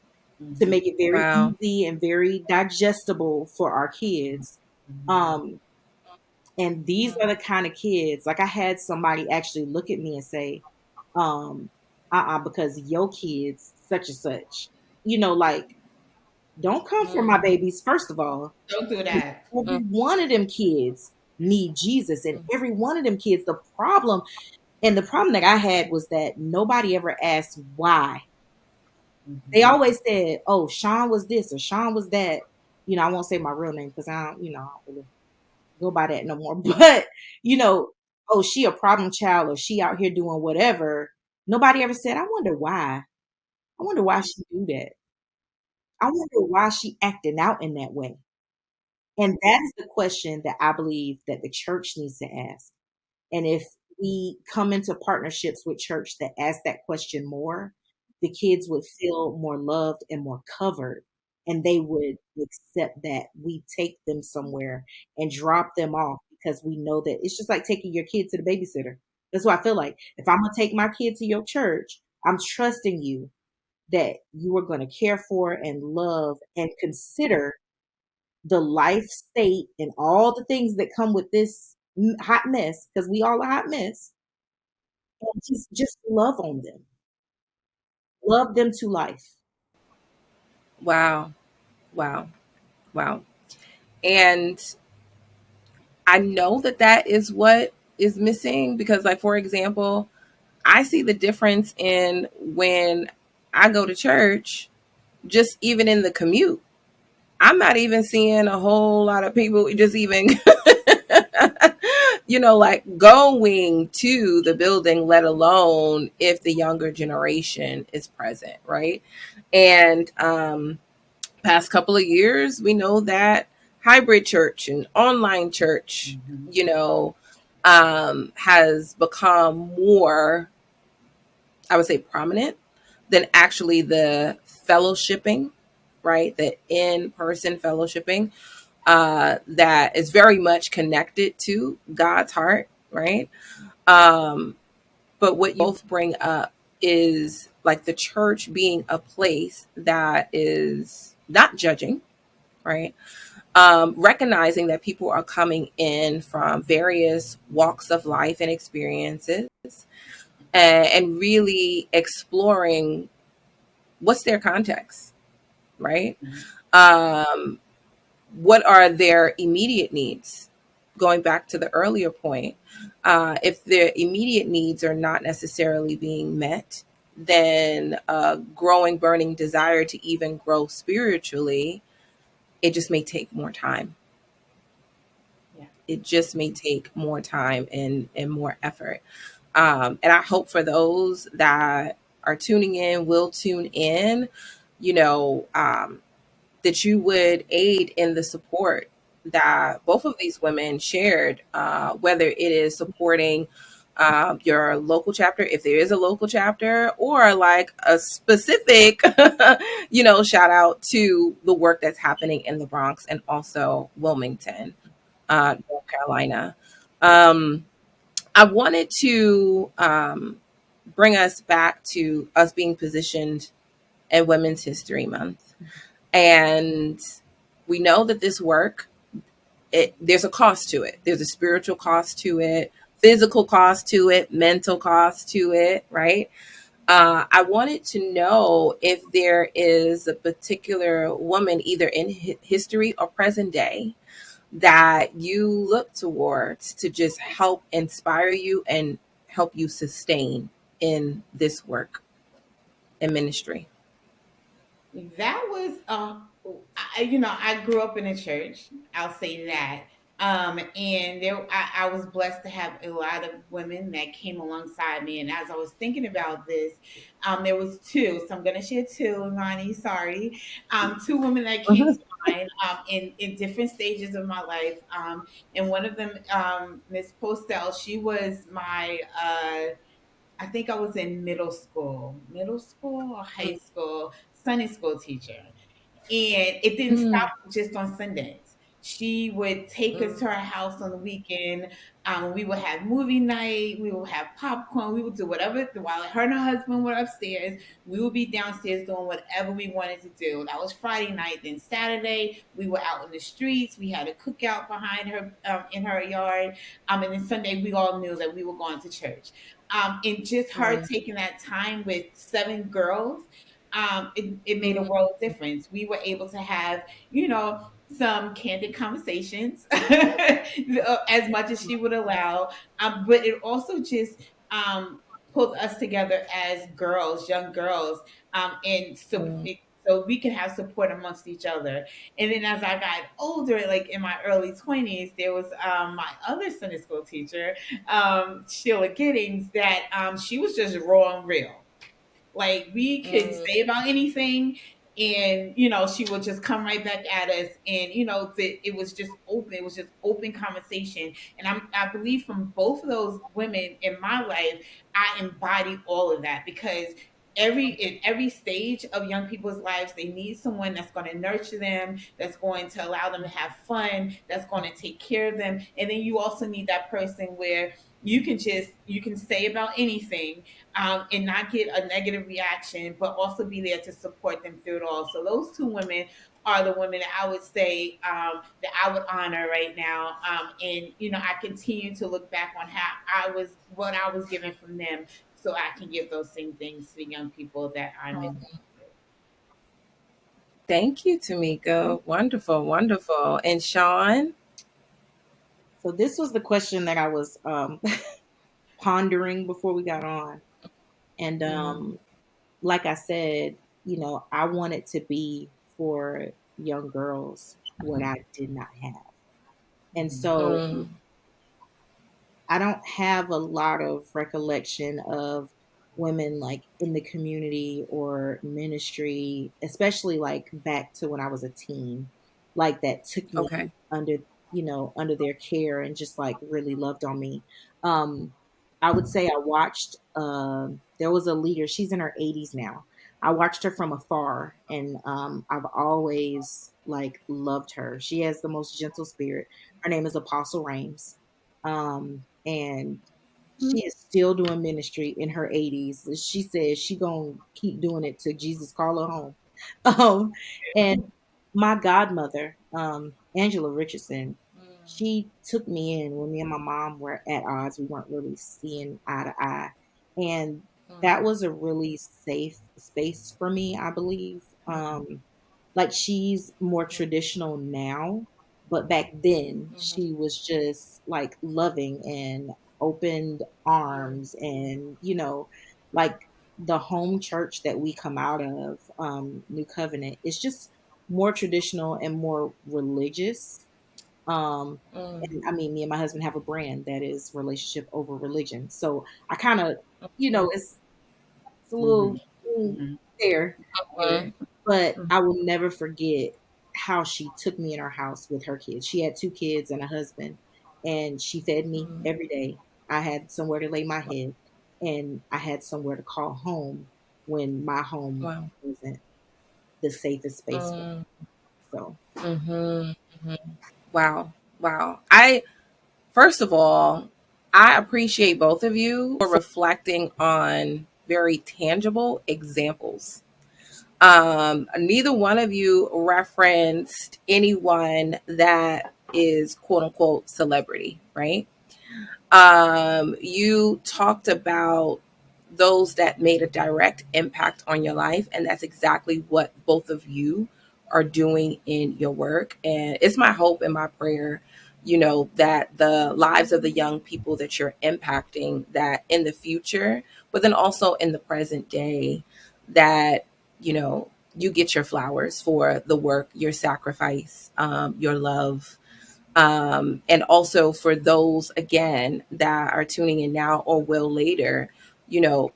[SPEAKER 3] to
[SPEAKER 2] Mhm.
[SPEAKER 3] make it very
[SPEAKER 1] Wow.
[SPEAKER 3] easy and very digestible for our kids.
[SPEAKER 2] Mhm.
[SPEAKER 3] Um, and these are the kind of kids, like I had somebody actually look at me and say, um, because your kids, such and such, like, don't come for my
[SPEAKER 1] Mm,
[SPEAKER 3] babies, first of all.
[SPEAKER 2] Don't do
[SPEAKER 3] 'Cause
[SPEAKER 2] that.
[SPEAKER 1] mm,
[SPEAKER 3] every one of them kids need Jesus, and every one of them kids, the problem that I had was that nobody ever asked why. They
[SPEAKER 2] Mhm.
[SPEAKER 3] always said, "Oh, Shaun was this or Shaun was that." I won't say my real name because I don't really go by that no more. But you know, oh, she a problem child or she out here doing whatever. Nobody ever said, "I wonder why. I wonder why she do that. I wonder why she acting out in that way." And that is the question that I believe that the church needs to ask. And if we come into partnerships with church that ask that question more, the kids would feel more loved and more covered. And they would accept that we take them somewhere and drop them off because we know that it's just like taking your kid to the babysitter. That's what I feel like. If I'm going to take my kid to your church, I'm trusting you that you are going to care for and love and consider the life state and all the things that come with this hot mess, because we all a hot mess, and just love on them, love them to life.
[SPEAKER 1] wow. Wow. Wow. And I know that that is what is missing because, like, for example, I see the difference in when I go to church, just even in the commute. I'm not even seeing a whole lot of people just even, like going to the building, let alone if the younger generation is present, right? And past couple of years, we know that hybrid church and online church,
[SPEAKER 2] Mhm.
[SPEAKER 1] has become more, I would say, prominent than actually the fellowshipping, right? The in person fellowshipping that is very much connected to God's heart, right? Um, but what you both bring up is like the church being a place that is not judging, right? Recognizing that people are coming in from various walks of life and experiences, and really exploring what's their context, right?
[SPEAKER 2] Mhm.
[SPEAKER 1] Um, what are their immediate needs? Going back to the earlier point, if their immediate needs are not necessarily being met, then a growing, burning desire to even grow spiritually, it just may take more time.
[SPEAKER 2] Yeah.
[SPEAKER 1] It just may take more time and more effort. And I hope for those that are tuning in, will tune in, you know, um, that you would aid in the support that both of these women shared, whether it is supporting your local chapter, if there is a local chapter, or like a specific, shout out to the work that's happening in the Bronx and also Wilmington, North Carolina. Um, I wanted to bring us back to us being positioned in Women's History Month. And we know that this work, there's a cost to it. There's a spiritual cost to it, physical cost to it, mental cost to it, right? I wanted to know if there is a particular woman, either in history or present day, that you look towards to just help inspire you and help you sustain in this work and ministry.
[SPEAKER 2] That was I grew up in a church. I'll say that. And I was blessed to have a lot of women that came alongside me. And as I was thinking about this, there was two. So I'm going to share two, Imani, sorry. Two women that came to mind in different stages of my life. And one of them, Miss Postel, she was my, I think I was in middle school or high school, Sunday school teacher. And it didn't stop
[SPEAKER 1] Mm,
[SPEAKER 2] just on Sundays. She would take us
[SPEAKER 1] mm,
[SPEAKER 2] to her house on the weekend. We would have movie night. We would have popcorn. We would do whatever. While her and her husband were upstairs, we would be downstairs doing whatever we wanted to do. That was Friday night. Then Saturday, we were out in the streets. We had a cookout behind her in her yard. And then Sunday, we all knew that we were going to church. And just her
[SPEAKER 1] mm,
[SPEAKER 2] taking that time with seven girls, it made a
[SPEAKER 1] mm,
[SPEAKER 2] world of difference. We were able to have, some candid conversations as much as she would allow. But it also just pulled us together as girls, young girls,
[SPEAKER 1] mm.
[SPEAKER 2] so we can have support amongst each other. And then as I got older, like in my early 20s, there was my other Sunday school teacher, Sheila Giddings, that she was just raw and real. Like we could
[SPEAKER 1] Mm,
[SPEAKER 2] say about anything, and she would just come right back at us. And it was just open. It was just open conversation. And I believe from both of those women in my life, I embody all of that, because in every stage of young people's lives, they need someone that's going to nurture them, that's going to allow them to have fun, that's going to take care of them. And then you also need that person where you can say about anything, and not get a negative reaction, but also be there to support them through it all. So those two women are the women that I would say, that I would honor right now. And I continue to look back on what I was given from them, so I can give those same things to the young people that I'm
[SPEAKER 1] mm.
[SPEAKER 2] involved
[SPEAKER 1] Thank you, Tameika. Wonderful, wonderful. And Shaun?
[SPEAKER 3] So this was the question that I was pondering before we got on. And
[SPEAKER 1] Mm,
[SPEAKER 3] like I said, I wanted to be for young girls what I did not have. And
[SPEAKER 2] with.
[SPEAKER 3] so
[SPEAKER 1] mm,
[SPEAKER 3] I don't have a lot of recollection of women like in the community or ministry, especially like back to when I was a teen, like that took me
[SPEAKER 1] okay.
[SPEAKER 3] under, under their care and just like really loved on me. Um, I would say I watched, there was a leader, she's in her 80s now. I watched her from afar and I've always like loved her. She has the most gentle spirit. Her name is Apostle Rames. And she is still doing ministry in her 80s. She says she gonna keep doing it till Jesus call her home. Um, and my godmother, Angela Richardson, she took me in when me and my mom were at odds. We weren't really seeing eye to eye, and that was a really safe space for me, I believe. Like she's more traditional now, but back then she was just like loving and opened arms and like the home church that we come out of, New Covenant, is just more traditional and more religious. um
[SPEAKER 1] Mm,
[SPEAKER 3] and I mean, me and my husband have a brand that is relationship over religion, so I kind of, it's a little
[SPEAKER 2] Mhm.
[SPEAKER 3] mm,
[SPEAKER 2] Mhm.
[SPEAKER 3] there.
[SPEAKER 2] Yeah.
[SPEAKER 3] But I will never forget how she took me in her house with her kids. She had two kids and a husband, and she fed me
[SPEAKER 1] mm.
[SPEAKER 3] every day. I had somewhere to lay my head, and I had somewhere to call home when my home
[SPEAKER 1] Wow.
[SPEAKER 3] wasn't the safest space for
[SPEAKER 1] Mm,
[SPEAKER 3] me. So,
[SPEAKER 1] mhm, mhm. Wow. Wow. First of all, I appreciate both of you for reflecting on very tangible examples. Neither one of you referenced anyone that is quote unquote celebrity, right? You talked about those that made a direct impact on your life, and that's exactly what both of you are doing in your work. And it's my hope and my prayer, that the lives of the young people that you're impacting, that in the future, but then also in the present day, that you get your flowers for the work, your sacrifice, your love, And also for those, again, that are tuning in now or will later,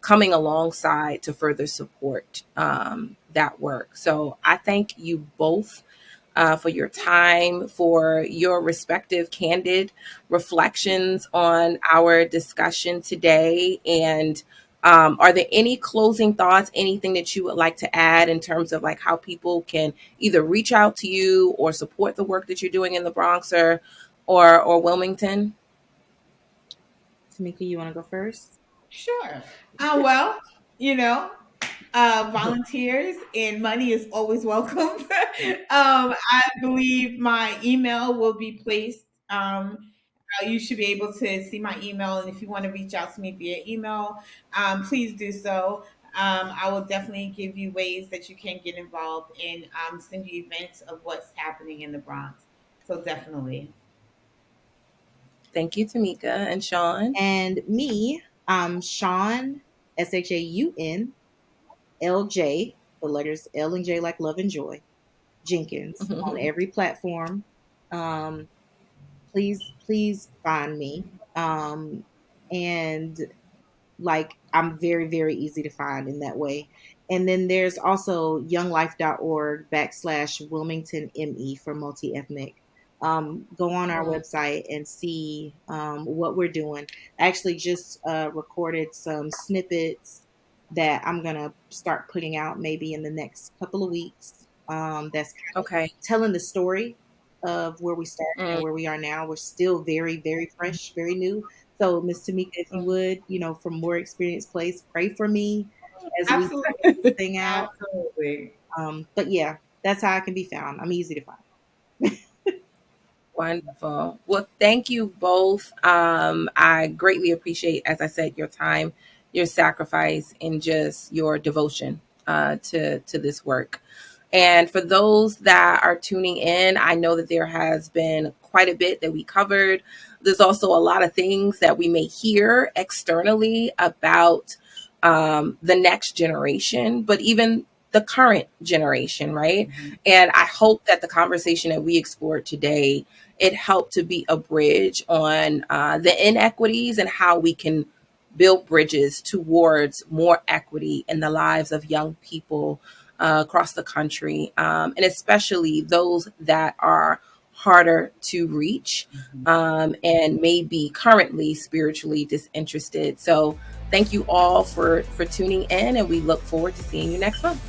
[SPEAKER 1] coming alongside to further support that work. So I thank you both for your time, for your respective candid reflections on our discussion today. And are there any closing thoughts, anything that you would like to add in terms of like how people can either reach out to you or support the work that you're doing in the Bronx or Wilmington?
[SPEAKER 3] Tameika, you want to go first?
[SPEAKER 2] Sure. Well, you know, volunteers and money is always welcome. I believe my email will be placed. You should be able to see my email, and if you want to reach out to me via email, please do so. I will definitely give you ways that you can get involved and send you events of what's happening in the Bronx. So definitely.
[SPEAKER 1] Thank you, Tameika and Shaun.
[SPEAKER 3] And me, Shaun, SHAUN, LJ, the letters L and J like love and joy, Jenkins on every platform. Um, please find me. And like I'm very, very easy to find in that way. And then there's also younglife.org/Wilmington ME for multi-ethnic. Go on our website and see what we're doing. I actually just recorded some snippets that I'm going to start putting out maybe in the next couple of weeks. That's kind of
[SPEAKER 1] Okay.
[SPEAKER 3] telling the story of where we started and
[SPEAKER 1] Mm,
[SPEAKER 3] where we are now. We're still very, very fresh, very new. So, Miss Tamika, if you
[SPEAKER 1] mm.
[SPEAKER 3] would, from more experienced place, pray for me as we
[SPEAKER 2] Absolutely.
[SPEAKER 3] figure this thing out.
[SPEAKER 2] Absolutely.
[SPEAKER 3] But yeah, that's how I can be found. I'm easy to find.
[SPEAKER 1] Wonderful. Well, thank you both. I greatly appreciate, as I said, your time, your sacrifice, and just your devotion to this work. And for those that are tuning in, I know that there has been quite a bit that we covered. There's also a lot of things that we may hear externally about the next generation, but even the current generation, right?
[SPEAKER 2] Mhm.
[SPEAKER 1] And I hope that the conversation that we explored today, it helped to be a bridge on the inequities and how we can build bridges towards more equity in the lives of young people across the country, and especially those that are harder to reach
[SPEAKER 2] Mhm.
[SPEAKER 1] and may be currently spiritually disinterested. So thank you all for tuning in, and we look forward to seeing you next month.